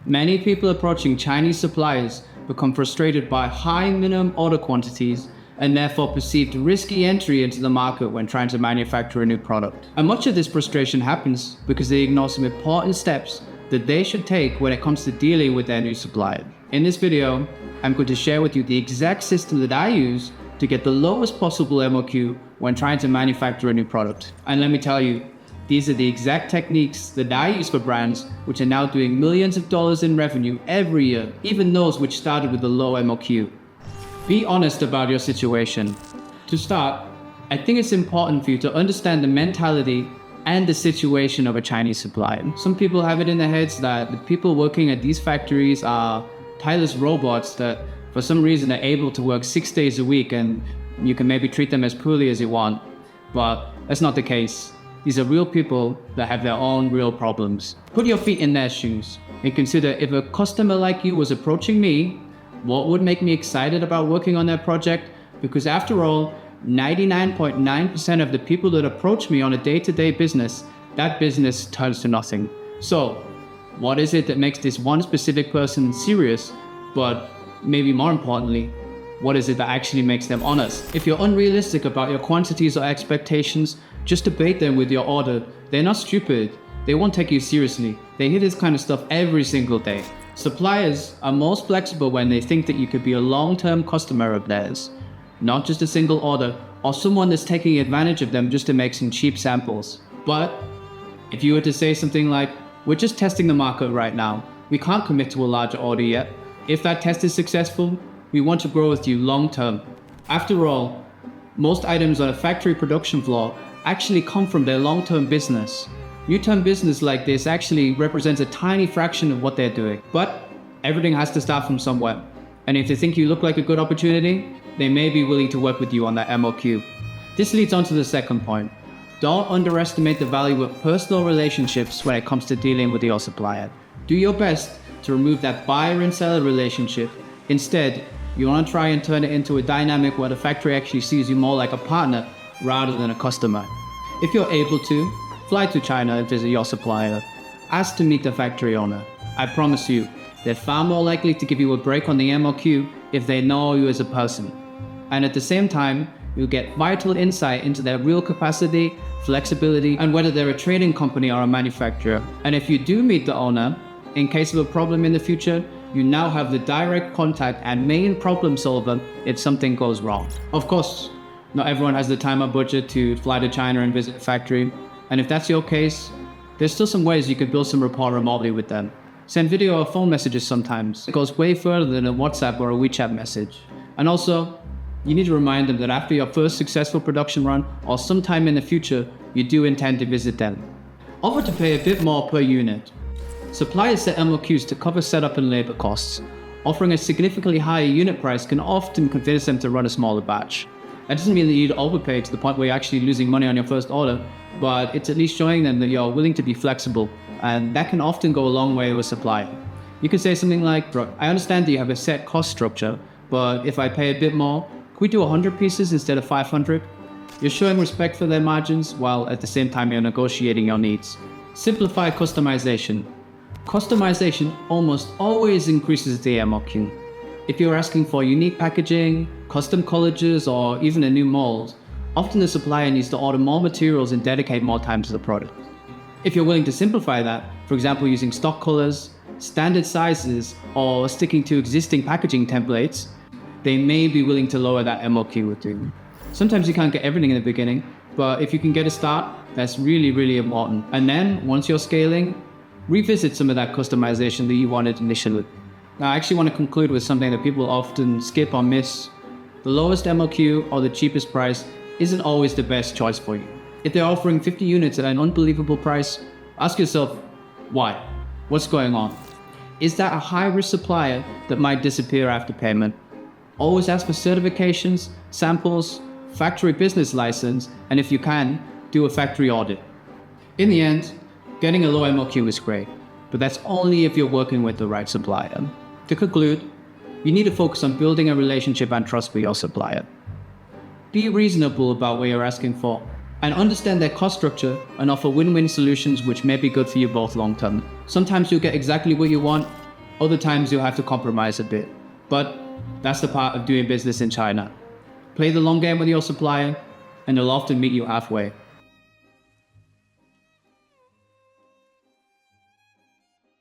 Many people approaching Chinese suppliers become frustrated by high minimum order quantities and therefore perceived risky entry into the market when trying to manufacture a new product. And much of this frustration happens because they ignore some important steps that they should take when it comes to dealing with their new supplier. In this video, I'm going to share with you the exact system that I use to get the lowest possible MOQ when trying to manufacture a new product. And let me tell you, these are the exact techniques that I use for brands which are now doing millions of dollars in revenue every year, even those which started with a low MOQ. Be honest about your situation. To start, I think it's important for you to understand the mentality and the situation of a Chinese supplier. Some people have it in their heads that the people working at these factories are tireless robots that for some reason are able to work 6 days a week and you can maybe treat them as poorly as you want. But that's not the case. These are real people that have their own real problems. Put your feet in their shoes and consider, if a customer like you was approaching me, what would make me excited about working on their project? Because after all, 99.9% of the people that approach me on a day-to-day business, that business turns to nothing. So, what is it that makes this one specific person serious? But maybe more importantly, what is it that actually makes them honest? If you're unrealistic about your quantities or expectations, just debate them with your order. They're not stupid. They won't take you seriously. They hear this kind of stuff every single day. Suppliers are most flexible when they think that you could be a long-term customer of theirs, not just a single order or someone that's taking advantage of them just to make some cheap samples. But if you were to say something like, "We're just testing the market right now. We can't commit to a larger order yet. If that test is successful, we want to grow with you long term." After all, most items on a factory production floor actually come from their long-term business. New-term business like this actually represents a tiny fraction of what they're doing. But everything has to start from somewhere. And if they think you look like a good opportunity, they may be willing to work with you on that MOQ. This leads on to the second point. Don't underestimate the value of personal relationships when it comes to dealing with your supplier. Do your best to remove that buyer and seller relationship. Instead, you want to try and turn it into a dynamic where the factory actually sees you more like a partner rather than a customer. If you're able to, fly to China and visit your supplier. Ask to meet the factory owner. I promise you, they're far more likely to give you a break on the MOQ if they know you as a person. And at the same time, you'll get vital insight into their real capacity, flexibility, and whether they're a trading company or a manufacturer. And if you do meet the owner, in case of a problem in the future, you now have the direct contact and main problem solver if something goes wrong. Of course, not everyone has the time or budget to fly to China and visit a factory. And if that's your case, there's still some ways you could build some rapport remotely with them. Send video or phone messages sometimes. It goes way further than a WhatsApp or a WeChat message. And also, you need to remind them that after your first successful production run or sometime in the future, you do intend to visit them. Offer to pay a bit more per unit. Suppliers set MOQs to cover setup and labor costs. Offering a significantly higher unit price can often convince them to run a smaller batch. That doesn't mean that you'd overpay to the point where you're actually losing money on your first order, but it's at least showing them that you're willing to be flexible, and that can often go a long way with a supplier. You could say something like, "I understand that you have a set cost structure, but if I pay a bit more, can we do 100 pieces instead of 500? You're showing respect for their margins while at the same time you're negotiating your needs. Simplify customization. Customization almost always increases the MOQ. If you're asking for unique packaging, custom collages, or even a new mold, often the supplier needs to order more materials and dedicate more time to the product. If you're willing to simplify that, for example using stock colors, standard sizes, or sticking to existing packaging templates, they may be willing to lower that MOQ with you. Sometimes you can't get everything in the beginning, but if you can get a start, that's really, really important. And then, once you're scaling, revisit some of that customization that you wanted initially. Now, I actually want to conclude with something that people often skip or miss. The lowest MOQ or the cheapest price isn't always the best choice for you. If they're offering 50 units at an unbelievable price, ask yourself, why? What's going on? Is that a high-risk supplier that might disappear after payment? Always ask for certifications, samples, factory business license, and if you can, do a factory audit. In the end, getting a low MOQ is great, but that's only if you're working with the right supplier. To conclude, you need to focus on building a relationship and trust with your supplier. Be reasonable about what you're asking for, and understand their cost structure and offer win-win solutions which may be good for you both long term. Sometimes you'll get exactly what you want, Other times you'll have to compromise a bit. But that's the part of doing business in China. Play the long game with your supplier, and they'll often meet you halfway.